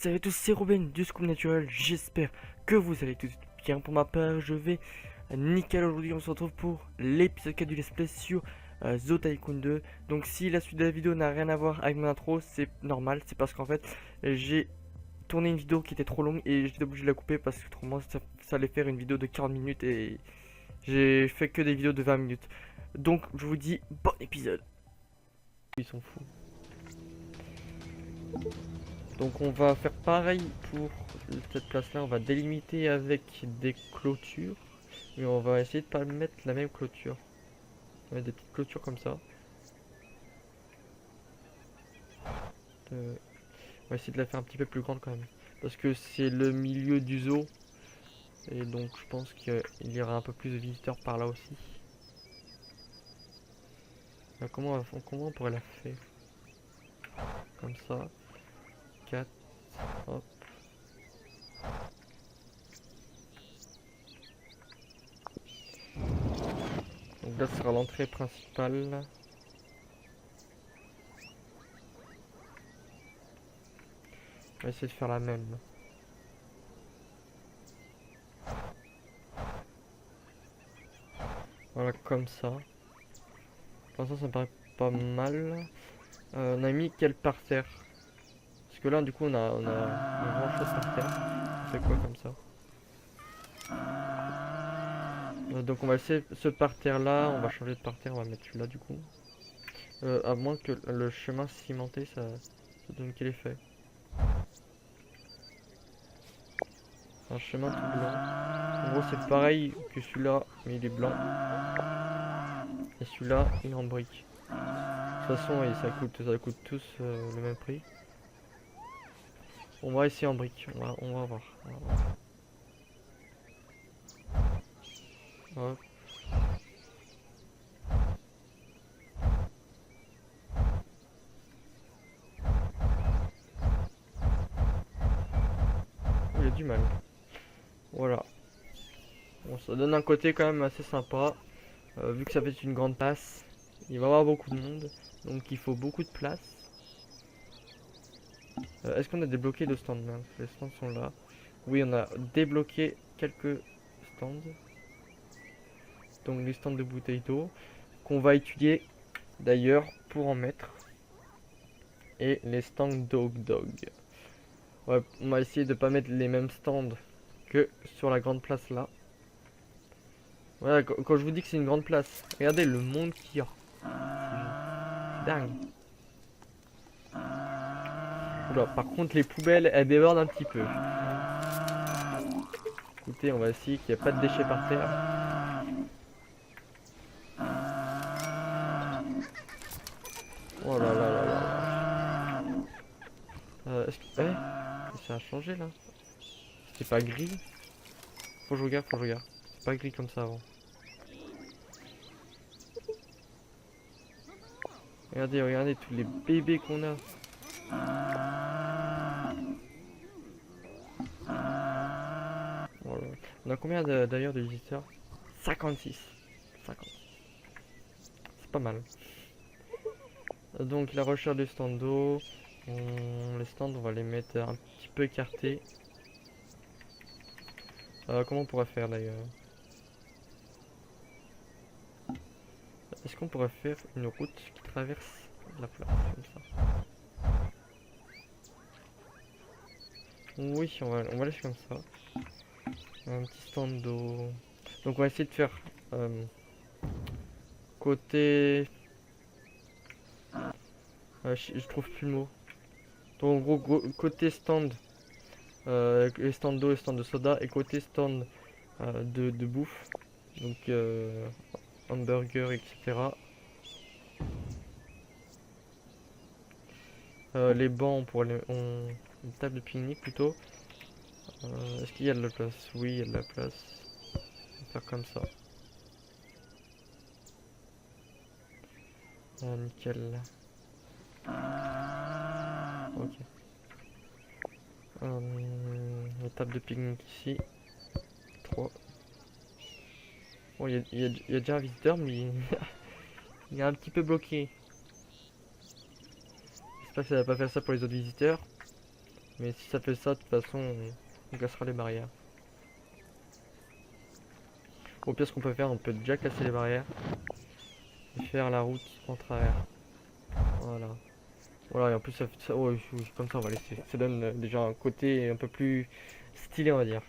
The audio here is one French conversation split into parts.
Salut à tous, c'est Robin du Scoop Naturel, j'espère que vous allez tous bien. Pour ma part, je vais nickel. Aujourd'hui on se retrouve pour l'épisode 4 du Let's Play sur Zo Tycoon 2. Donc si la suite de la vidéo n'a rien à voir avec mon intro, c'est normal, c'est parce qu'en fait j'ai tourné une vidéo qui était trop longue et j'étais obligé de la couper parce que autrement ça allait faire une vidéo de 40 minutes et j'ai fait que des vidéos de 20 minutes. Donc je vous dis bon épisode. Ils sont fous. Donc on va faire pareil pour cette place là, on va délimiter avec des clôtures. Mais on va essayer de pas mettre la même clôture. On va mettre des petites clôtures comme ça. On va essayer de la faire un petit peu plus grande quand même. Parce que c'est le milieu du zoo. Et donc je pense qu'il y aura un peu plus de visiteurs par là aussi. Alors, comment on pourrait la faire? Comme ça. 4. Hop. Donc là ce sera l'entrée principale. On va essayer de faire la même. Voilà, comme ça. Pour l'instant ça me paraît pas mal. On a mis quel parterre? Parce que là du coup on a une grande chose par terre. On fait quoi comme ça? Donc on va laisser ce parterre là, on va changer de parterre, on va mettre celui-là du coup. À moins que le chemin cimenté ça donne quel effet? Un chemin tout blanc. En gros c'est pareil que celui-là, mais il est blanc. Et celui-là il est en brique. De toute façon ça coûte tous le même prix. On va essayer en brique, on va voir. Hop. Il y a du mal. Voilà. Bon, ça donne un côté quand même assez sympa. Vu que ça fait une grande place, il va y avoir beaucoup de monde. Donc il faut beaucoup de place. Est-ce qu'on a débloqué le stand là? Les stands sont là. Oui, on a débloqué quelques stands. Donc les stands de bouteilles d'eau. Qu'on va étudier d'ailleurs pour en mettre. Et les stands dog. Ouais, on va essayer de pas mettre les mêmes stands que sur la grande place là. Voilà, quand je vous dis que c'est une grande place, regardez le monde qu'il y a. C'est dingue. Oula, par contre les poubelles elles débordent un petit peu. Écoutez, on va essayer qu'il n'y ait pas de déchets par terre. Oh là là là là là. Est-ce que... ça a changé là? C'était pas gris? Faut que je regarde. C'est pas gris comme ça avant. Regardez tous les bébés qu'on a. Voilà. On a combien d'ailleurs de visiteurs? 56. 50. C'est pas mal. Donc la recherche des stands d'eau. Les stands on va les mettre un petit peu écartés. Comment on pourrait faire d'ailleurs? Est-ce qu'on pourrait faire une route qui traverse la place comme ça? Oui, on va laisser comme ça. Un petit stand d'eau. Donc on va essayer de faire côté... je trouve plus le mot. Donc en gros, côté stand, les stands d'eau et stand de soda, et côté stand de bouffe. Donc hamburger, etc. Les bancs, on pourrait une table de pique-nique plutôt. Est-ce qu'il y a de la place? Oui, il y a de la place. On va faire comme ça. Nickel. Ok. Une table de pique-nique ici. 3. Bon, il y a déjà un visiteur, mais il est un petit peu bloqué. J'espère que ça va pas faire ça pour les autres visiteurs. Mais si ça fait ça, de toute façon, on cassera les barrières. Au pire, ce qu'on peut faire, on peut déjà casser les barrières et faire la route en travers. Voilà. Voilà, et en plus, oui, oui, comme ça, on va laisser. Ça donne déjà un côté un peu plus stylé, on va dire.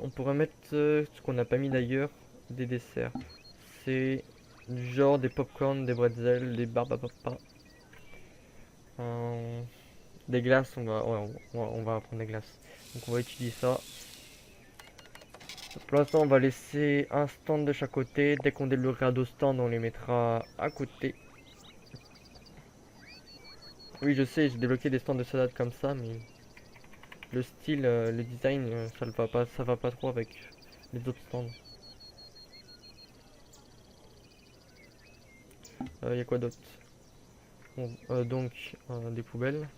On pourrait mettre ce qu'on n'a pas mis d'ailleurs, des desserts. C'est du genre des popcorn, des bretzels, des barbapapa. Des glaces, ouais, on va prendre des glaces. Donc on va utiliser ça. Pour l'instant, on va laisser un stand de chaque côté. Dès qu'on débloquera deux stands, on les mettra à côté. Oui, je sais, j'ai débloqué des stands de salade comme ça, mais le style, le design, ça va pas trop avec les autres stands. Y a quoi d'autre? Bon, donc, des poubelles.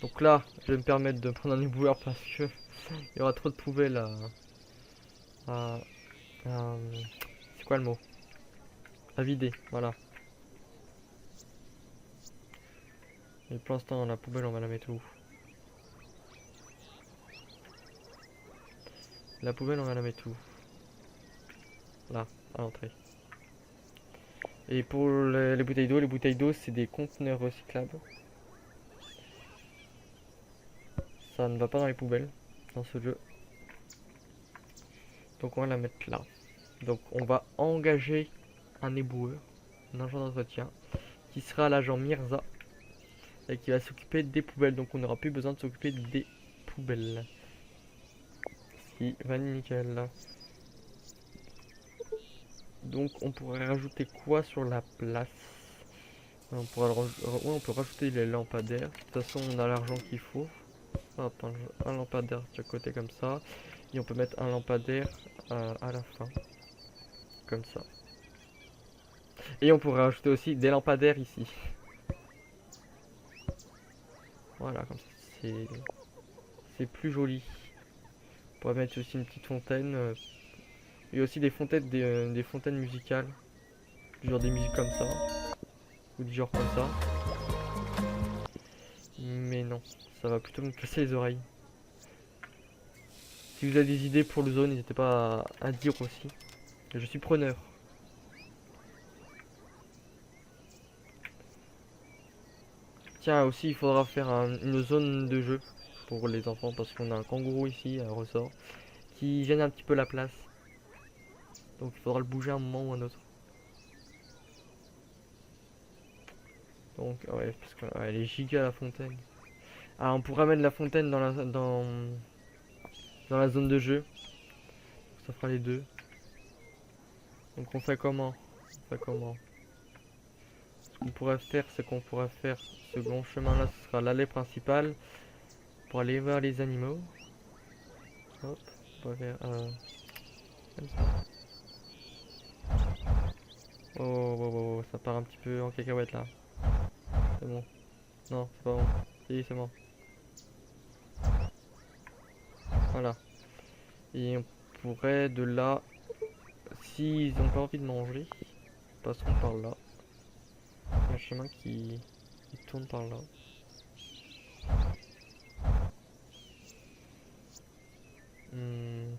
Donc là, je vais me permettre de prendre un éboueur parce que il y aura trop de poubelles à- à- c'est quoi le mot? À vider, voilà. Et pour l'instant, la poubelle, on va la mettre où? La poubelle, on va la mettre où? Là, à l'entrée. Et pour les bouteilles d'eau, c'est des conteneurs recyclables. Ça ne va pas dans les poubelles, dans ce jeu. Donc on va la mettre là. Donc on va engager un éboueur, un agent d'entretien, qui sera l'agent Mirza, et qui va s'occuper des poubelles. Donc on n'aura plus besoin de s'occuper des poubelles. Ce qui va nickel. Donc on pourrait rajouter quoi sur la place? On peut rajouter les lampadaires. De toute façon, on a l'argent qu'il faut. Hop, un lampadaire de chaque côté comme ça. Et on peut mettre un lampadaire à la fin. Comme ça. Et on pourrait rajouter aussi des lampadaires ici. Voilà, comme ça. C'est plus joli. On pourrait mettre aussi une petite fontaine. Il y a aussi des fontaines, des fontaines musicales. Du genre des musiques comme ça. Ou du genre comme ça. Mais non, ça va plutôt me casser les oreilles. Si vous avez des idées pour le zone, n'hésitez pas à dire aussi. Je suis preneur. Tiens, aussi, il faudra faire une zone de jeu pour les enfants parce qu'on a un kangourou ici, un ressort, qui gêne un petit peu la place. Donc il faudra le bouger un moment ou un autre. Donc, ouais, parce qu'elle est giga la fontaine. Ah, on pourra mettre la fontaine dans la zone de jeu. Ça fera les deux. Donc on fait comment? On fait comment? Ce qu'on pourrait faire, c'est qu'on pourrait faire ce grand chemin là, ce sera l'allée principale pour aller voir les animaux. Hop, on va faire comme ça. Oh, oh, oh, oh, ça part un petit peu en cacahuète là. C'est bon. Non, c'est pas bon. Si, c'est bon. Voilà. Et on pourrait de là, s'ils ont pas envie de manger, passons par là. Il y a un chemin qui tourne par là. Hmm,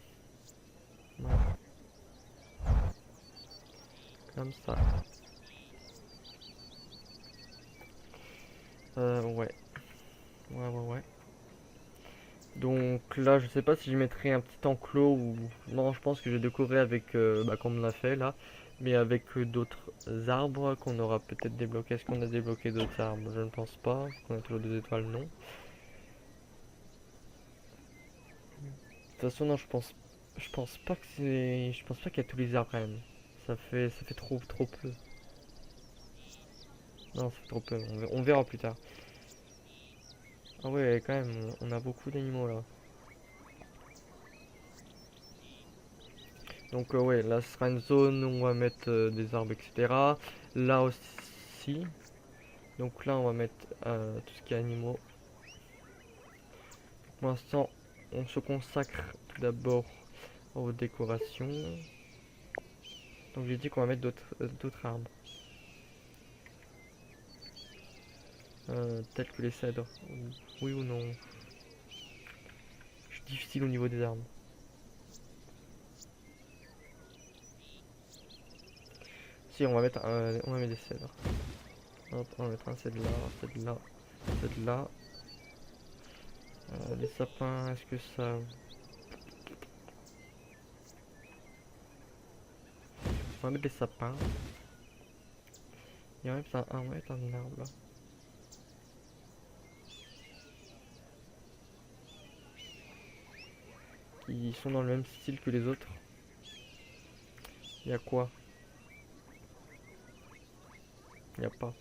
ouais, comme ça. Ouais. Ouais. Donc là, je sais pas si je mettrai un petit enclos ou... Non, je pense que je vais décorer avec, comme on a fait là, mais avec d'autres arbres qu'on aura peut-être débloqués. Est-ce qu'on a débloqué d'autres arbres? Je ne pense pas. On a toujours deux étoiles, non. De toute façon, non, je pense pas que c'est... Je pense pas qu'il y a tous les arbres quand même. Ça fait trop peu. Non, ça fait trop peu. On verra plus tard. Ah ouais, quand même, on a beaucoup d'animaux là. Donc ouais, là ce sera une zone où on va mettre des arbres, etc. Là aussi. Donc là on va mettre tout ce qui est animaux. Pour l'instant, on se consacre tout d'abord aux décorations. Donc j'ai dit qu'on va mettre d'autres arbres. tels que les cèdres. Oui ou non? Je suis difficile au niveau des arbres. Si, on va mettre des cèdres. Hop, on va mettre un cèdre là, cèdre là, cèdre là. Les sapins, est-ce que ça... On va mettre des sapins. Et on va mettre un arbre là. Qui sont dans le même style que les autres. Il y a quoi? Il n'y a pas.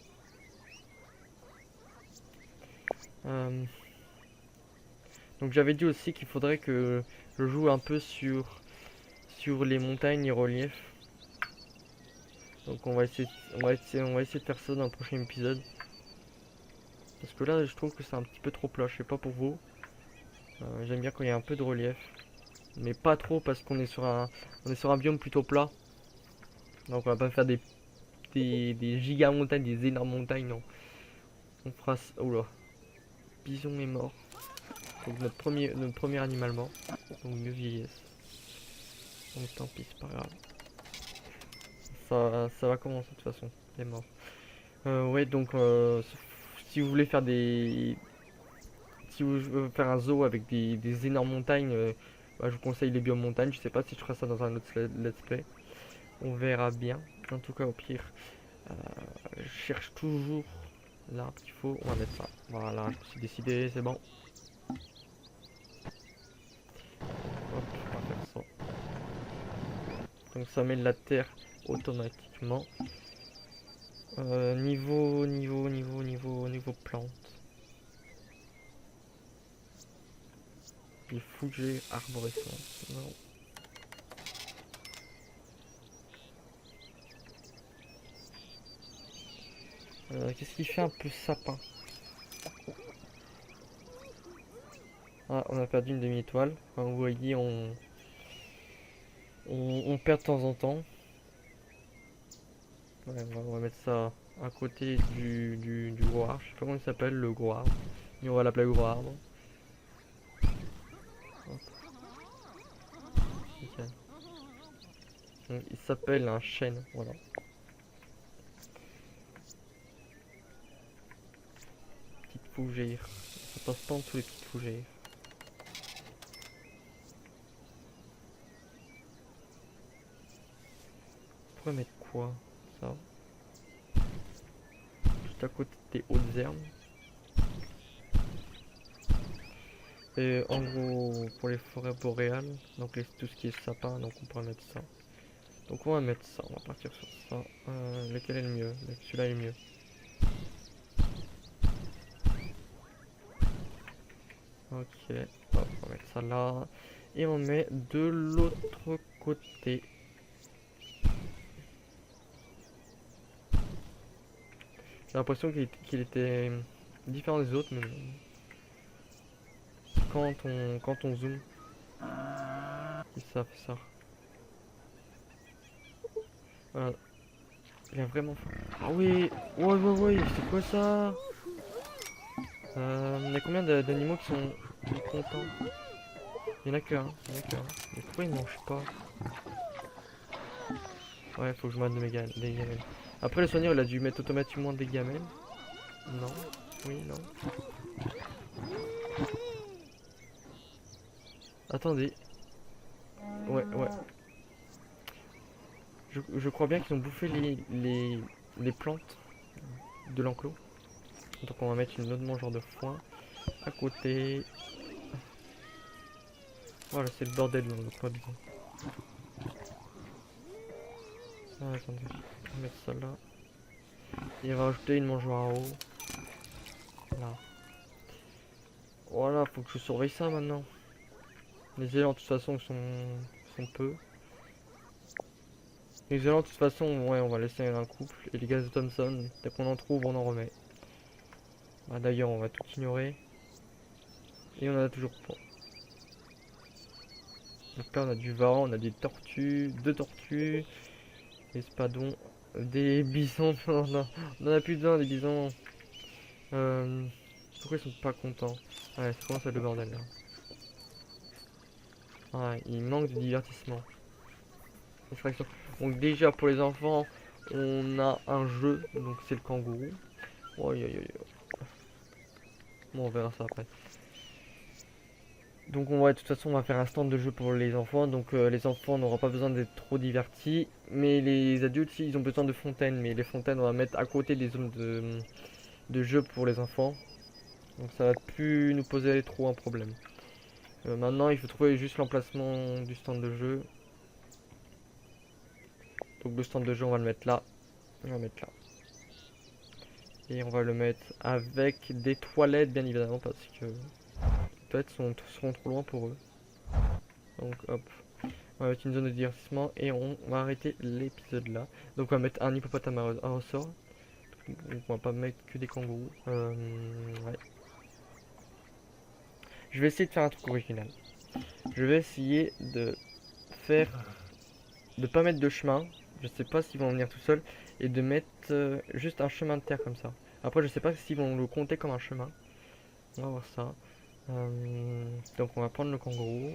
Donc j'avais dit aussi qu'il faudrait que je joue un peu sur les montagnes et reliefs. Donc on va essayer de faire ça dans le prochain épisode. Parce que là je trouve que c'est un petit peu trop plat, je sais pas pour vous. J'aime bien quand il y a un peu de relief. Mais pas trop parce qu'on est sur un biome plutôt plat. Donc on va pas faire des giga montagnes, des énormes montagnes, non. On fera... Oula. Bison est mort. Donc notre premier animal mort. Donc mieux vieillesse. Donc tant pis, c'est pas grave. Ça va commencer de toute façon. Il est mort. Ouais, donc si vous voulez faire si vous voulez faire un zoo avec des énormes montagnes, bah, je vous conseille les biomes montagnes. Je sais pas si je ferai ça dans un autre let's play. On verra bien. En tout cas, au pire, je cherche toujours l'arbre qu'il faut. On va mettre ça. Voilà, je me suis décidé, c'est bon. Hop, on va faire ça. Donc ça met de la terre automatiquement. Niveau plante. Les fougères arborescentes. Non. Qu'est-ce qui fait un peu sapin? Ah, on a perdu une demi-étoile. Enfin, vous voyez, on perd de temps en temps. Ouais, on va mettre ça à côté du gros arbre. Je sais pas comment il s'appelle, le gros arbre. Et on va l'appeler gros arbre. Okay. Donc, il s'appelle un chêne, voilà. Petite fougère. Ça passe pas en dessous les petites fougères. On pourrait mettre quoi? Ça. Juste à côté des hautes herbes. Et en gros, pour les forêts boréales, donc tout ce qui est sapin, donc on pourrait mettre ça. Donc on va mettre ça, on va partir sur ça. Lequel est le mieux? Celui-là est mieux. Ok, hop, on va mettre ça là. Et on met de l'autre côté. J'ai l'impression qu'il était différent des autres, mais quand on zoome, ça fait ça. Voilà. Il a vraiment faim. Ah oui, ouais, c'est quoi ça? Il y a combien d'animaux qui sont contents? Il y en a qu'un, Mais pourquoi ils mangent pas? Ouais, faut que je mette des gamelles. Après, le soigneur, il a dû mettre automatiquement des gamelles. Non. Oui, non. Attendez. Ouais. Je crois bien qu'ils ont bouffé les plantes de l'enclos. Donc on va mettre une autre mangeur de foin à côté. Voilà, c'est le bordel dans le pavillon. Ah, attendez, on va mettre ça là. Et on va rajouter une mangeoire en haut. Là. Voilà, faut que je surveille ça maintenant. Les élans de toute façon sont peu. Les élans de toute façon, ouais, on va laisser un couple. Et les gaz de Thompson, dès qu'on en trouve, on en remet. Bah, d'ailleurs, on va tout ignorer. Et on en a toujours pas. Donc là, on a du varan, on a des tortues, 2 tortues, des spadons, des bisons. On en a plus besoin des bisons. Pourquoi ils sont pas contents? Ouais, ça commence à être le bordel là. Ouais, il manque de divertissement. Distraction. Donc déjà pour les enfants, on a un jeu, donc c'est le kangourou. Oh, bon, on verra ça après. Donc on va de toute façon on va faire un stand de jeu pour les enfants. Donc les enfants n'auront pas besoin d'être trop divertis. Mais les adultes, si, ils ont besoin de fontaines. Mais les fontaines on va mettre à côté des zones de jeu pour les enfants. Donc ça va plus nous poser trop un problème. Maintenant il faut trouver juste l'emplacement du stand de jeu. Donc le stand de jeu on va le mettre là. On va le mettre là. Et on va le mettre avec des toilettes bien évidemment parce que les toilettes seront trop loin pour eux. Donc hop. On va mettre une zone de divertissement et on va arrêter l'épisode là. Donc on va mettre un hippopotame à ressort. Donc on va pas mettre que des kangourous. Ouais. Je vais essayer de faire un truc original. Je vais essayer de faire... de pas mettre de chemin. Je sais pas s'ils vont venir tout seuls. Et de mettre juste un chemin de terre comme ça. Après je sais pas s'ils vont le compter comme un chemin. On va voir ça. Donc on va prendre le kangourou.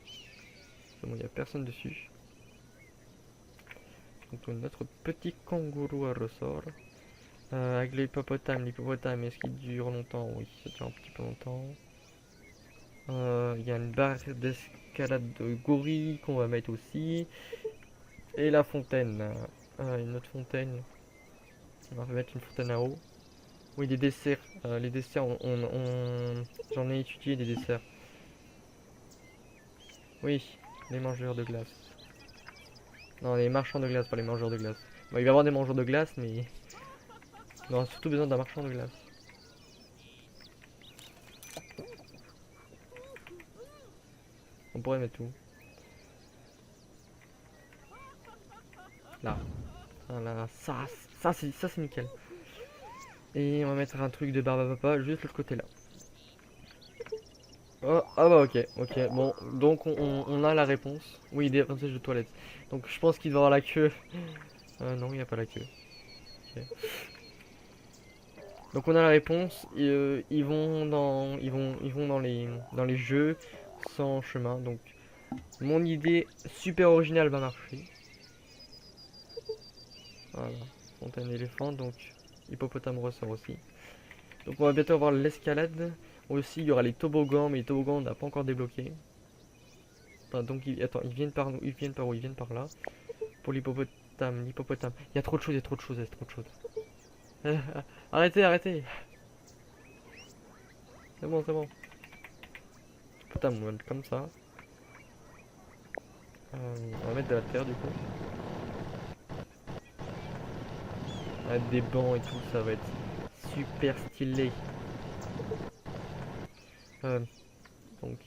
C'est bon, il n'y a personne dessus. Donc notre petit kangourou à ressort. Avec l'hippopotame, est-ce qu'il dure longtemps? Oui, ça dure un petit peu longtemps. Il y a une barre d'escalade de gorille qu'on va mettre aussi. Et la fontaine. Une autre fontaine. On va mettre une fontaine à eau. Oui, des desserts. Les desserts, j'en ai étudié des desserts. Oui, les mangeurs de glace. Non, les marchands de glace, pas les mangeurs de glace. Bon, il va y avoir des mangeurs de glace, mais on aura surtout besoin d'un marchand de glace. On pourrait mettre tout. Là. Voilà, ça c'est nickel. Et on va mettre un truc de barbe à papa juste de l'autre côté là. Oh, ah bah ok, bon, donc on a la réponse. Oui, des rinçages de toilette. Donc je pense qu'il va y avoir la queue. Non, il n'y a pas la queue. Ok. Donc on a la réponse. Ils vont dans les jeux sans chemin. Donc mon idée super originale va marcher. Voilà, fontaine éléphant, donc hippopotame ressort aussi. Donc on va bientôt avoir l'escalade. Aussi il y aura les toboggans, mais les toboggans on n'a pas encore débloqué. Enfin, donc attends, ils viennent par où? Ils viennent par où? Ils viennent par là. Pour l'hippopotame, Il y a trop de choses, il y a trop de choses, il y a trop de choses. Arrêtez, arrêtez. C'est bon, c'est bon. Hippopotame, on va mettre comme ça. On va mettre de la terre du coup. Avec des bancs et tout, ça va être super stylé. Donc,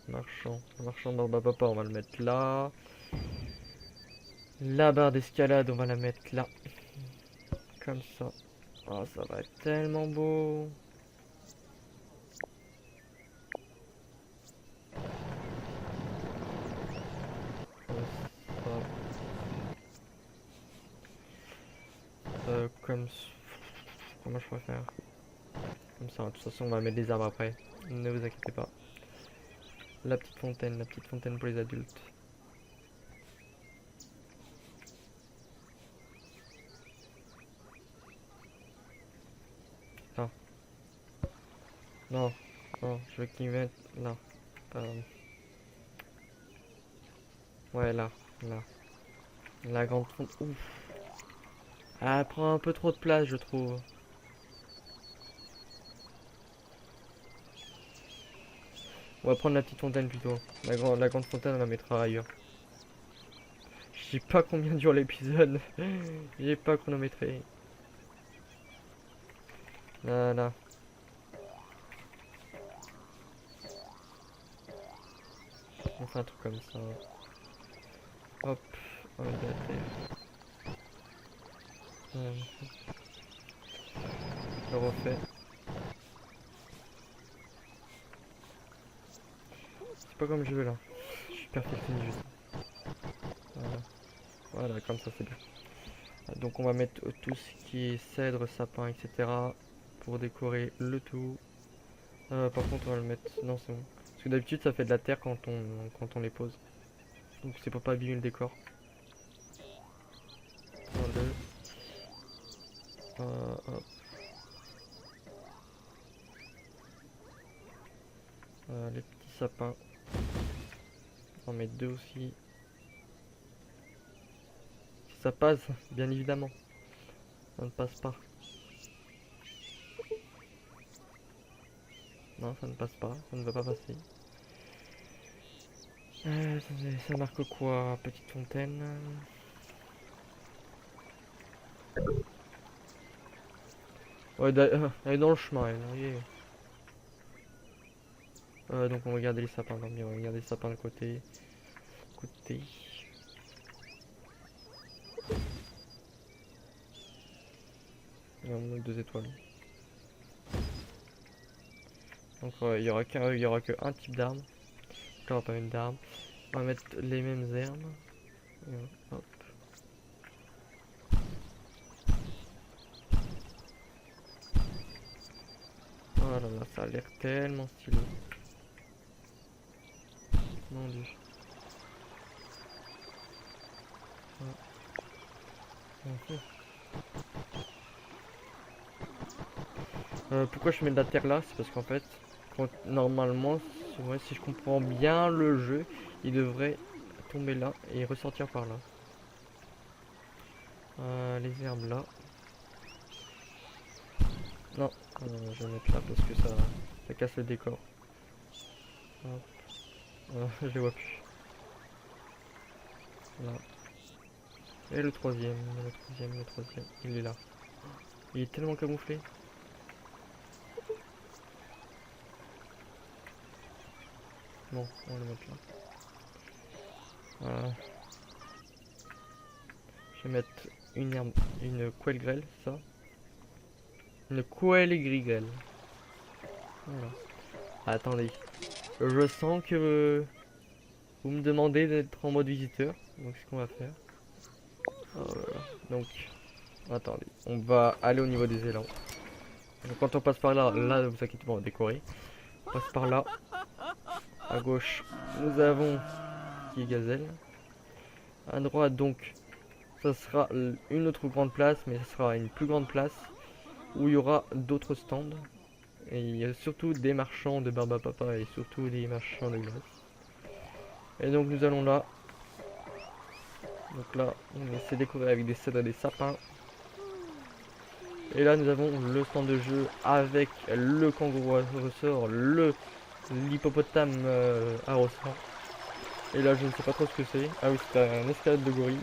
marchand barbe à papa, on va le mettre là. La barre d'escalade, on va la mettre là. Comme ça. Oh, ça va être tellement beau. Comme ça. Comment je préfère? Comme ça, de toute façon, on va mettre des arbres après. Ne vous inquiétez pas. La petite fontaine pour les adultes. Ah. Non, non, je veux qu'il mette là. Ouais, là, là. La grande fontaine. Ouf. Ah, elle prend un peu trop de place, je trouve. On va prendre la petite fontaine plutôt. La grande fontaine, on la mettra ailleurs. Je sais pas combien dure l'épisode. J'ai pas chronométré. Voilà. On fait un truc comme ça. Hop, on va mettre de la terre. Je le refais. C'est pas comme je veux là. Je suis perfectionniste. Voilà. Voilà, comme ça c'est bien. Donc on va mettre tout ce qui est cèdre, sapin, etc. pour décorer le tout. Par contre on va le mettre... Non c'est bon. Parce que d'habitude ça fait de la terre quand on les pose. Donc c'est pour pas abîmer le décor. 1, 2. Hop. Les petits sapins. On va mettre 2 aussi. Si ça passe, bien évidemment. Ça ne passe pas. Non, ça ne passe pas. Ça ne va pas passer. Ça marque quoi? Petite fontaine. Ouais, elle est dans le chemin, elle. Voyez. Donc on va garder les sapins. Non, mais on va garder les sapins de côté. Donc 2 étoiles. Donc il y aura que un type d'arme. Il n'y aura pas une d'arme. On va mettre les mêmes herbes. Et hop. Oh là là, ça a l'air tellement stylé. Mon dieu. Pourquoi je mets de la terre là? C'est parce qu'en fait, normalement, ouais, si je comprends bien le jeu, il devrait tomber là et ressortir par là. Les herbes là. Non, je vais mettre là parce que ça casse le décor. Hop. Je les vois plus. Là. Et le troisième, il est là. Il est tellement camouflé. Bon, on va le mettre là. Je vais mettre une couelle grêle, ça. Une couelle grêle. Voilà. Attendez. Je sens que vous me demandez d'être en mode visiteur. Donc c'est ce qu'on va faire. Oh là là. Donc, attendez. On va aller au niveau des élans. Donc, quand on passe par là, vous inquiétez pas, on va décorer. On passe par là. À gauche, nous avons qui est gazelle. À droite, donc, ça sera une autre grande place, mais ça sera une plus grande place où il y aura d'autres stands. Et il y a surtout des marchands de barbe à papa et surtout des marchands de glace. Et donc nous allons là. Donc là, on essaie de décorer avec des cèdres et des sapins. Et là, nous avons le stand de jeu avec le kangourou à ressort, l'hippopotame à ressort. Et là, je ne sais pas trop ce que c'est. Ah oui, c'est un escalade de gorille.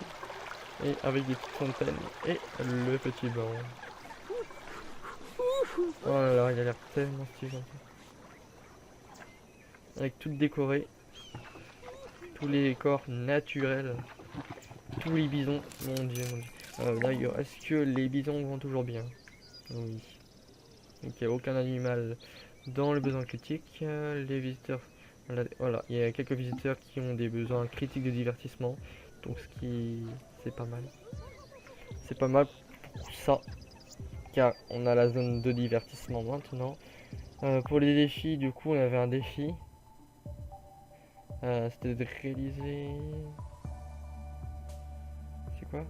Et avec des petites fontaines et le petit banc. Oh là là, il a l'air tellement stylé. Avec tout décoré. Tous les corps naturels. Tous les bisons. Mon dieu, mon dieu. D'ailleurs, est-ce que les bisons vont toujours bien? Oui. Donc il n'y a aucun animal dans le besoin critique. Les visiteurs. Voilà, il y a quelques visiteurs qui ont des besoins critiques de divertissement. Donc ce qui... c'est pas mal. C'est pas mal pour ça. Car on a la zone de divertissement maintenant. Pour les défis, du coup, on avait un défi. C'était de réaliser... C'est quoi?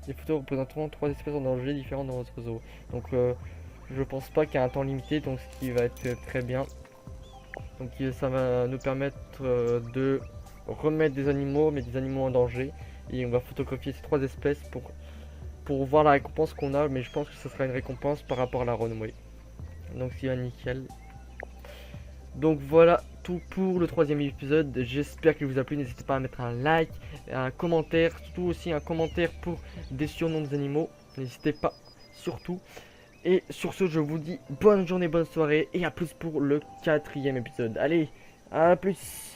Des photos représentant 3 espèces en danger différentes dans votre zoo. Donc je pense pas qu'il y a un temps limité, donc ce qui va être très bien. Donc ça va nous permettre de remettre des animaux, mais des animaux en danger. Et on va photographier ces 3 espèces pour voir la récompense qu'on a, mais je pense que ce sera une récompense par rapport à la runway. Donc c'est nickel. Donc voilà tout pour le 3e épisode. J'espère qu'il vous a plu. N'hésitez pas à mettre un like, un commentaire, surtout aussi un commentaire pour des surnoms des animaux. N'hésitez pas, surtout. Et sur ce, je vous dis bonne journée, bonne soirée et à plus pour le 4e épisode. Allez, à plus.